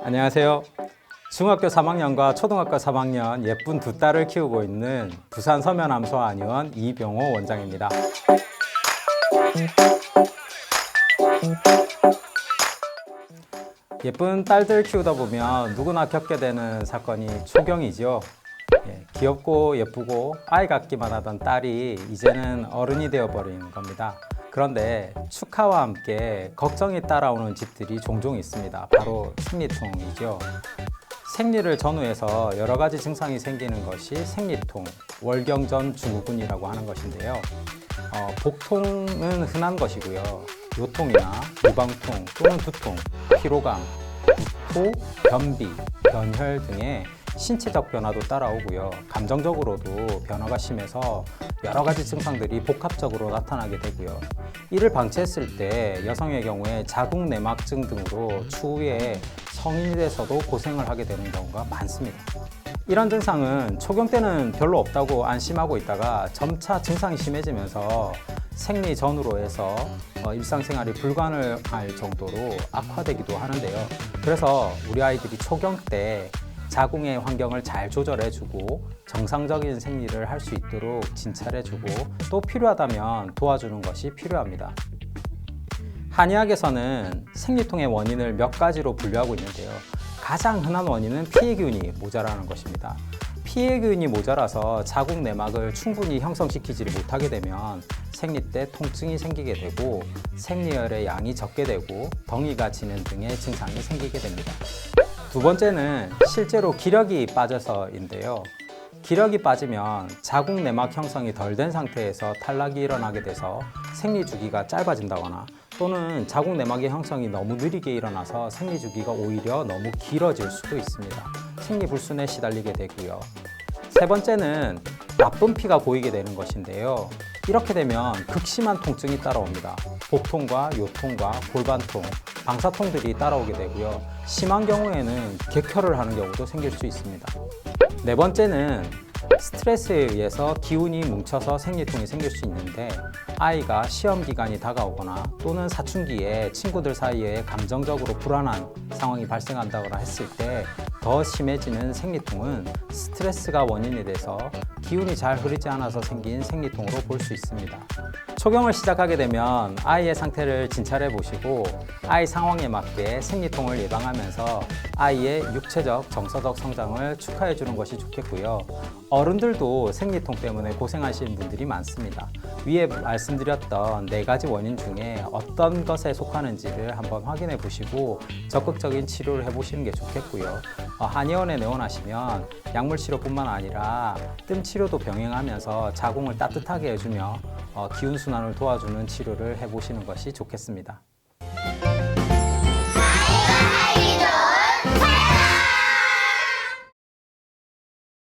안녕하세요. 중학교 3학년과 초등학교 3학년 예쁜 두 딸을 키우고 있는 부산 서면암소 한의원 이병호 원장입니다. 예쁜 딸들 키우다 보면 누구나 겪게 되는 사건이 초경이죠. 귀엽고 예쁘고 아이 같기만 하던 딸이 이제는 어른이 되어버린 겁니다. 그런데 축하와 함께 걱정이 따라오는 집들이 종종 있습니다. 바로 생리통이죠. 생리를 전후해서 여러 가지 증상이 생기는 것이 생리통, 월경전 증후군이라고 하는 것인데요. 복통은 흔한 것이고요. 요통이나 유방통 또는 두통, 피로감, 구토, 변비, 변혈 등의 신체적 변화도 따라오고요. 감정적으로도 변화가 심해서 여러 가지 증상들이 복합적으로 나타나게 되고요. 이를 방치했을 때 여성의 경우에 자궁내막증 등으로 추후에 성인이 돼서도 고생을 하게 되는 경우가 많습니다. 이런 증상은 초경 때는 별로 없다고 안심하고 있다가 점차 증상이 심해지면서 생리 전후로 해서 일상생활이 불가능할 정도로 악화되기도 하는데요. 그래서 우리 아이들이 초경 때 자궁의 환경을 잘 조절해주고 정상적인 생리를 할 수 있도록 진찰해주고 또 필요하다면 도와주는 것이 필요합니다. 한의학에서는 생리통의 원인을 몇 가지로 분류하고 있는데요. 가장 흔한 원인은 피해균이 모자라는 것입니다. 피해균이 모자라서 자궁 내막을 충분히 형성시키지를 못하게 되면 생리 때 통증이 생기게 되고 생리혈의 양이 적게 되고 덩이가 지는 등의 증상이 생기게 됩니다. 두 번째는 실제로 기력이 빠져서인데요. 기력이 빠지면 자궁 내막 형성이 덜 된 상태에서 탈락이 일어나게 돼서 생리 주기가 짧아진다거나 또는 자궁 내막의 형성이 너무 느리게 일어나서 생리 주기가 오히려 너무 길어질 수도 있습니다. 생리 불순에 시달리게 되고요. 세 번째는 나쁜 피가 고이게 되는 것인데요. 이렇게 되면 극심한 통증이 따라옵니다. 복통과 요통과 골반통, 방사통들이 따라오게 되고요. 심한 경우에는 객혈을 하는 경우도 생길 수 있습니다. 네 번째는 스트레스에 의해서 기운이 뭉쳐서 생리통이 생길 수 있는데 아이가 시험 기간이 다가오거나 또는 사춘기에 친구들 사이에 감정적으로 불안한 상황이 발생한다거나 했을 때 더 심해지는 생리통은 스트레스가 원인이 돼서 기운이 잘 흐르지 않아서 생긴 생리통으로 볼 수 있습니다. 초경을 시작하게 되면 아이의 상태를 진찰해 보시고 아이 상황에 맞게 생리통을 예방하면서 아이의 육체적, 정서적 성장을 축하해 주는 것이 좋겠고요. 어른들도 생리통 때문에 고생하시는 분들이 많습니다. 위에 말씀드렸던 4가지 원인 중에 어떤 것에 속하는지를 한번 확인해 보시고 적극적인 치료를 해 보시는 게 좋겠고요. 한의원에 내원하시면 약물 치료뿐만 아니라 뜸 치료도 병행하면서 자궁을 따뜻하게 해주며 기운 순환을 도와주는 치료를 해 보시는 것이 좋겠습니다.